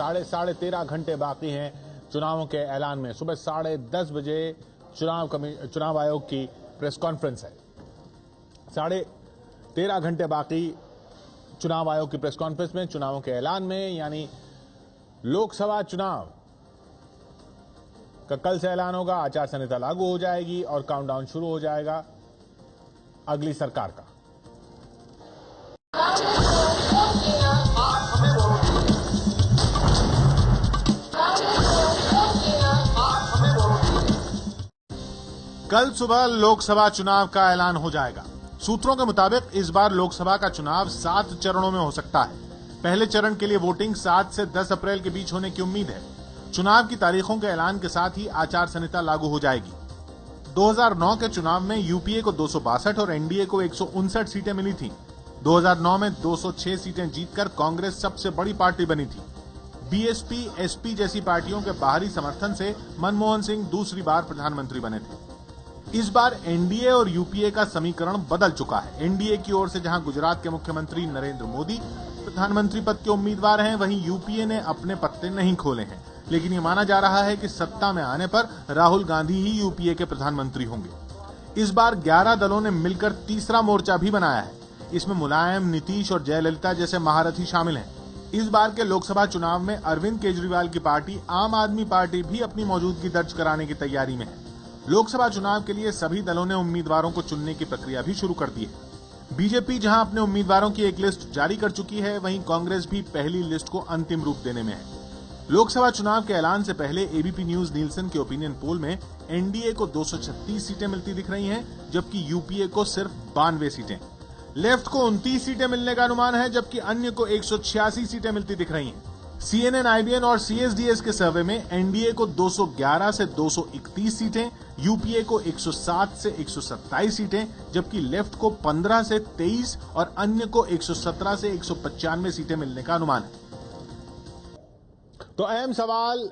साढ़े 13 घंटे बाकी हैं चुनावों के ऐलान में। सुबह 10:30 बजे चुनाव आयोग की प्रेस कॉन्फ्रेंस है। 13.5 घंटे बाकी चुनाव आयोग की प्रेस कॉन्फ्रेंस में चुनावों के ऐलान में, यानी लोकसभा चुनाव का कल से ऐलान होगा, आचार संहिता लागू हो जाएगी और काउंटडाउन शुरू हो जाएगा अगली सरकार का। कल सुबह लोकसभा चुनाव का ऐलान हो जाएगा। सूत्रों के मुताबिक इस बार लोकसभा का चुनाव 7 चरणों में हो सकता है। पहले चरण के लिए वोटिंग 7 से 10 अप्रैल के बीच होने की उम्मीद है। चुनाव की तारीखों के ऐलान के साथ ही आचार संहिता लागू हो जाएगी। 2009 के चुनाव में यूपीए को 262 और एनडीए को 159 सीटें मिली थीं। 2009 में 206 सीटें जीतकर कांग्रेस सबसे बड़ी पार्टी बनी थी। बीएसपी, एसपी जैसी पार्टियों के बाहरी समर्थन से मनमोहन सिंह दूसरी बार प्रधानमंत्री बने थे। इस बार एनडीए और यूपीए का समीकरण बदल चुका है। एनडीए की ओर से जहां गुजरात के मुख्यमंत्री नरेंद्र मोदी प्रधानमंत्री पद के उम्मीदवार हैं, वहीं यूपीए ने अपने पत्ते नहीं खोले हैं। लेकिन ये माना जा रहा है कि सत्ता में आने पर राहुल गांधी ही यूपीए के प्रधानमंत्री होंगे। इस बार 11 दलों ने मिलकर तीसरा मोर्चा भी बनाया है। इसमें मुलायम, नीतीश और जयललिता जैसे महारथी शामिल हैं। इस बार के लोकसभा चुनाव में अरविंद केजरीवाल की पार्टी आम आदमी पार्टी भी अपनी मौजूदगी दर्ज कराने की तैयारी में है। लोकसभा चुनाव के लिए सभी दलों ने उम्मीदवारों को चुनने की प्रक्रिया भी शुरू कर दी है। बीजेपी जहां अपने उम्मीदवारों की एक लिस्ट जारी कर चुकी है, वहीं कांग्रेस भी पहली लिस्ट को अंतिम रूप देने में है। लोकसभा चुनाव के ऐलान से पहले एबीपी न्यूज नीलसन के ओपिनियन पोल में एनडीए को 236 सीटें मिलती दिख रही हैं, जबकि यूपीए को सिर्फ 92 सीटें। लेफ्ट को 29 सीटें मिलने का अनुमान है, जबकि अन्य को 186 सीटें मिलती दिख रही हैं। CNN, IBN और CSDS के सर्वे में एनडीए को 211 से 231 सीटें, यूपीए को 107 से 127 सीटें, जबकि लेफ्ट को 15 से 23 और अन्य को 117 से 195 सीटें मिलने का अनुमान है। तो अहम सवाल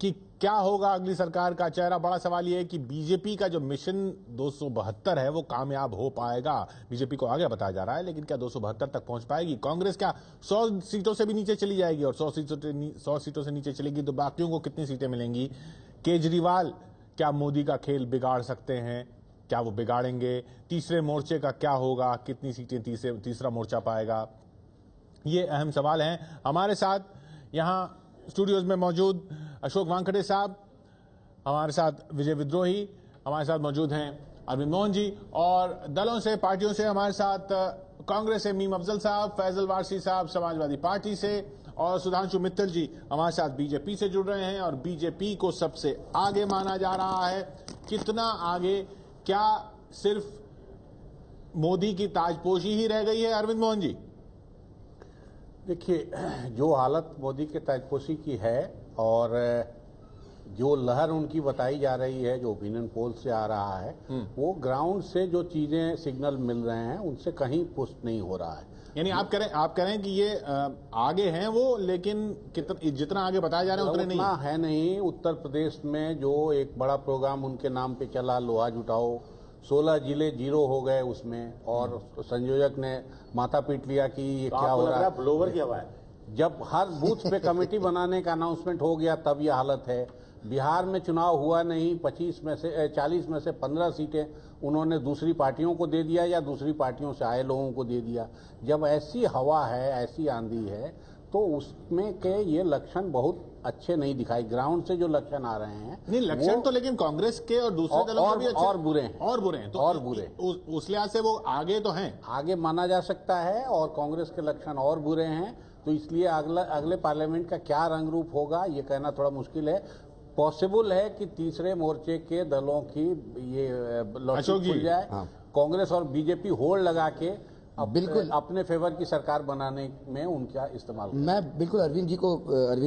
कि क्या होगा अगली सरकार का चेहरा। बड़ा सवाल यह है कि बीजेपी का जो मिशन 272 है वो कामयाब हो पाएगा। बीजेपी को आगे बताया जा रहा है, लेकिन क्या 272 तक पहुंच पाएगी? कांग्रेस क्या 100 सीटों से भी नीचे चली जाएगी? और 100 सीटों से नीचे चलेगी तो बाकियों को कितनी सीटें मिलेंगी? केजरीवाल क्या मोदी का खेल बिगाड़ सकते हैं? क्या वो बिगाड़ेंगे? तीसरे मोर्चे का क्या होगा? कितनी सीटें तीसरा मोर्चा पाएगा? ये अहम सवाल हैं। हमारे साथ यहां स्टूडियोज में मौजूद अशोक वानखेड़े साहब, हमारे साथ विजय विद्रोही, हमारे साथ मौजूद हैं अरविंद मोहन जी, और दलों से, पार्टियों से हमारे साथ कांग्रेस से मीम अफजल साहब, फैजल वारसी साहब समाजवादी पार्टी से, और सुधांशु मित्तल जी हमारे साथ बीजेपी से जुड़ रहे हैं। और बीजेपी को सबसे आगे माना जा रहा है। कितना आगे? क्या सिर्फ मोदी की ताजपोशी ही रह गई है अरविंद मोहन जी? देखिए, जो हालत मोदी के ताजपोशी की है और जो लहर उनकी बताई जा रही है, जो ओपिनियन पोल से आ रहा है, वो ग्राउंड से जो चीजें सिग्नल मिल रहे हैं उनसे कहीं पुष्ट नहीं हो रहा है। यानी आप कह रहे हैं कि ये आगे हैं वो, लेकिन जितना आगे बताया जा रहा है उतना नहीं है। नहीं, उत्तर प्रदेश में जो एक बड़ा प्रोग्राम उनके नाम पे चला, लोहा जुटाओ, 16 जिले 0 हो गए उसमें, और संयोजक ने माथा पीट लिया कि ये क्या हो रहा है। ब्लोवर की हवा है। जब हर बूथ पे कमेटी बनाने का अनाउंसमेंट हो गया तब यह हालत है। बिहार में चुनाव हुआ नहीं, 40 में से 15 सीटें उन्होंने दूसरी पार्टियों को दे दिया या दूसरी पार्टियों से आए लोगों को दे दिया। जब ऐसी हवा है, ऐसी आंधी है, तो उसमें के ये लक्षण बहुत अच्छे नहीं दिखाई। ग्राउंड से जो लक्षण आ रहे हैं, नहीं लक्षण तो, लेकिन कांग्रेस के और दूसरे दलों के भी अच्छे और बुरे हैं, और बुरे हैं, तो और बुरे उस लिहाज से वो आगे तो हैं, आगे माना जा सकता है। और कांग्रेस के लक्षण और बुरे हैं, तो इसलिए अगले पार्लियामेंट का क्या रंग रूप होगा ये कहना थोड़ा मुश्किल है। पॉसिबल है कि तीसरे मोर्चे के दलों की ये लॉटरी खुल जाए। कांग्रेस और बीजेपी होल्ड लगा के बिल्कुल अपने फेवर की सरकार बनाने में उनका इस्तेमाल। मैं बिल्कुल अरविंद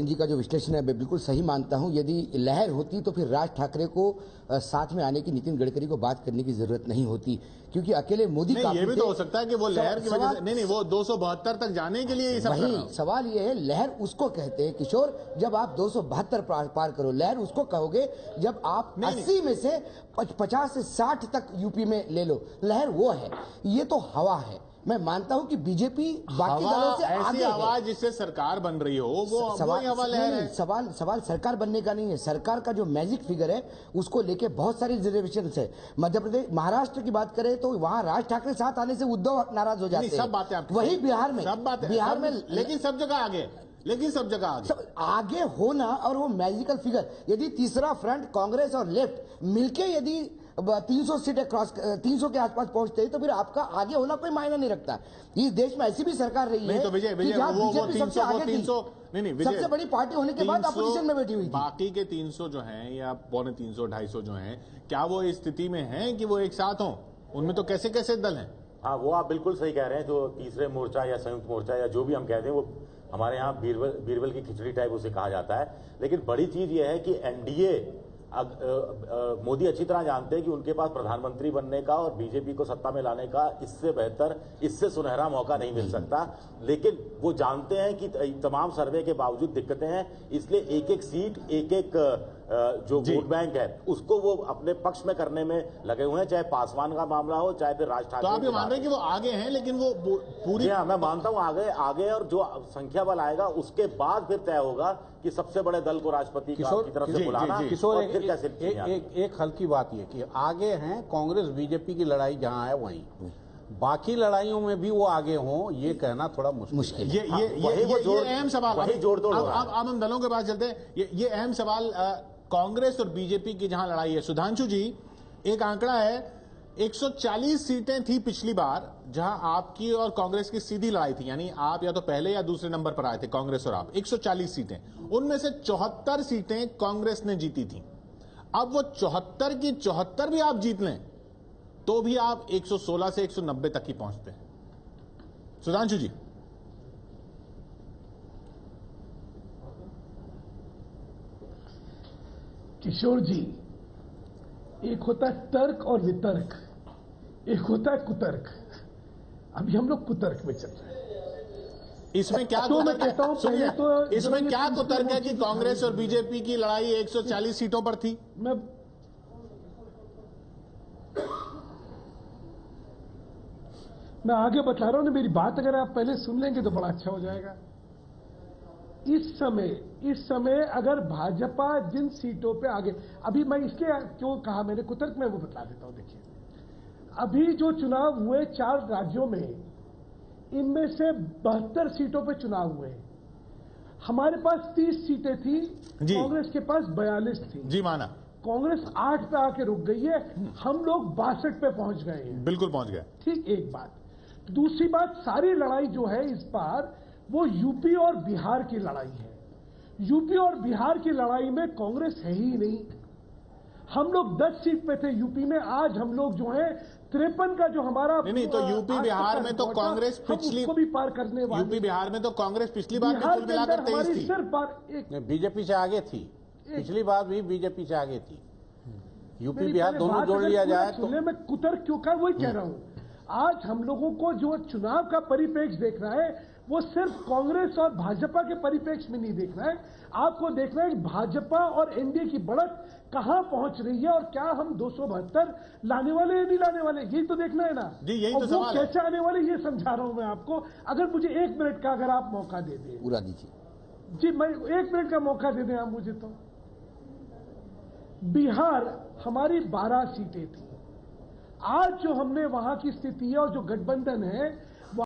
जी का जो विश्लेषण है मैं बिल्कुल सही मानता हूं। यदि लहर होती तो फिर राज ठाकरे को साथ में आने की, नितिन गडकरी को बात करने की जरूरत नहीं होती, क्योंकि अकेले मोदी का ये भी तो हो सकता है कि वो लहर की वजह से नहीं, वो 272 तक जाने के लिए वही सवाल ये है। लहर उसको कहते हैं किशोर, जब आप 272 पार करो। लहर उसको कहोगे जब आप 80 में से 50 से 60 तक यूपी में ले लो। लहर वो है, ये तो हवा है। मैं मानता हूं कि बीजेपी बाकी दलों से ऐसी आगे आवाज है। जिससे सरकार बन रही हो वो हवा लहर है। सवाल सरकार बनने का नहीं है। सरकार का जो मैजिक फिगर है उसको लेके बहुत सारी रिजर्वेशन है। मध्य प्रदेश, महाराष्ट्र की बात करें तो वहां राज ठाकरे साथ आने से उद्धव नाराज हो जाते हैं। सब बातें आपकी वही बिहार में, सब बातें बिहार में, लेकिन सब जगह आगे, आगे होना और वो मैजिकल फिगर, यदि तीसरा फ्रंट कांग्रेस और लेफ्ट मिलके यदि 300 सीटें क्रॉस 300 के आसपास पहुंचते हैं तो फिर आपका आगे होना कोई मायना नहीं रखता। इस देश में ऐसी भी सरकार रही है तो विजय वो 300 नहीं विजय, सबसे बड़ी पार्टी होने के बाद अपोजिशन में बैठी हुई थी। बाकी के 300 जो हैं या पौने 300 250 जो हैं, क्या वो इस स्थिति में हैं कि वो एक साथ हों? उनमें तो कैसे कैसे दल हैं। हाँ, वो आप बिल्कुल सही कह रहे हैं। जो तीसरे मोर्चा या संयुक्त मोर्चा या जो भी हम कहते हैं, वो हमारे यहाँ बीरबल की खिचड़ी टाइप उसे कहा जाता है। लेकिन बड़ी चीज यह है कि एनडीए, मोदी अच्छी तरह जानते हैं कि उनके पास प्रधानमंत्री बनने का और बीजेपी को सत्ता में लाने का इससे बेहतर, इससे सुनहरा मौका नहीं मिल सकता। लेकिन वो जानते हैं कि तमाम सर्वे के बावजूद दिक्कतें हैं, इसलिए एक एक सीट, एक एक जो वोट बैंक है उसको वो अपने पक्ष में करने में लगे हुए हैं, चाहे पासवान का मामला हो, चाहे फिर राज ठाकरे। तो आप ये मान रहे हैं कि वो आगे हैं, लेकिन वो पूरी। हाँ, मैं मानता हूं आगे और जो संख्या बल आएगा उसके बाद फिर तय होगा कि सबसे बड़े दल को राष्ट्रपति की तरफ से बुलाना। किशोर, फिर कैसे एक हल्की बात ये कि आगे हैं कांग्रेस बीजेपी की लड़ाई जहां है वहीं, बाकी लड़ाइयों में भी वो आगे हों, ये कहना थोड़ा मुश्किल है। ये अहम सवाल, वही जोड़ तोड़। अब हम दलों के पास चलते हैं। ये अहम सवाल कांग्रेस और बीजेपी की जहां लड़ाई है। सुधांशु जी, एक आंकड़ा है, 140 सीटें थी पिछली बार जहां आपकी और कांग्रेस की सीधी लड़ाई थी, यानी आप या तो पहले या दूसरे नंबर पर आए थे, कांग्रेस और आप। 140 सीटें, उनमें से 74 सीटें कांग्रेस ने जीती थी। अब वो 74 की 74 भी आप जीत लें तो भी आप 116 से 190 तक ही पहुंचते हैं। सुधांशु जी। किशोर जी, एक होता है तर्क और वितर्क, एक होता है कुतर्क। अभी हम लोग कुतर्क में चल रहे हैं। इसमें क्या तो मैं कहता हूं, पहले तो इसमें क्या कुतर्क है कि कांग्रेस और बीजेपी की लड़ाई 140 सीटों पर थी? मैं आगे बता रहा हूं ना, मेरी बात अगर आप पहले सुन लेंगे तो बड़ा अच्छा हो जाएगा। इस समय अगर भाजपा जिन सीटों पे आगे, अभी मैं इसलिए क्यों कहा मैंने कुतर्क में, वो बता देता हूं। देखिए, अभी जो चुनाव हुए 4 राज्यों में, इनमें से 72 सीटों पे चुनाव हुए। हमारे पास 30 सीटें थी, कांग्रेस के पास 42 थी। जी माना। कांग्रेस 8 पे आके रुक गई है, हम लोग 62 पे पहुंच गए हैं। बिल्कुल पहुंच गए। ठीक, एक बात। दूसरी बात, सारी लड़ाई जो है इस बार वो यूपी और बिहार की लड़ाई है। यूपी और बिहार की लड़ाई में कांग्रेस है ही नहीं। हम लोग 10 सीट पे थे यूपी में, आज हम लोग जो है 53 का जो हमारा नहीं तो यूपी बिहार में तो कांग्रेस पिछली को भी पार करने वाले। यूपी बिहार में तो कांग्रेस पिछली बार भी कुल मिलाकर 23 थी। सिर्फ बीजेपी से आगे थी, पिछली बार भी बीजेपी से आगे थी। यूपी बिहार दोनों जोड़ लिया जाए तो। मैं कुतर्क क्यों कर, वही कह रहा हूं। आज हम लोगों को जो चुनाव का परिप्रेक्ष्य देख रहा है वो सिर्फ कांग्रेस और भाजपा के परिप्रेक्ष्य में नहीं देखना है, आपको देखना है कि भाजपा और एनडीए की बढ़त कहां पहुंच रही है और क्या हम 272 लाने वाले या नहीं लाने वाले, यही तो देखना है ना जी। यही तो सवाल है। कैसे आने वाले ये समझा रहा हूं मैं आपको। अगर मुझे 1 मिनट का अगर आप मौका दे दें, पूरा दीजिए जी, मैं 1 मिनट का मौका दे दें आप मुझे। तो बिहार हमारी 12 सीटें थी। आज जो हमने वहां की स्थिति है और जो गठबंधन है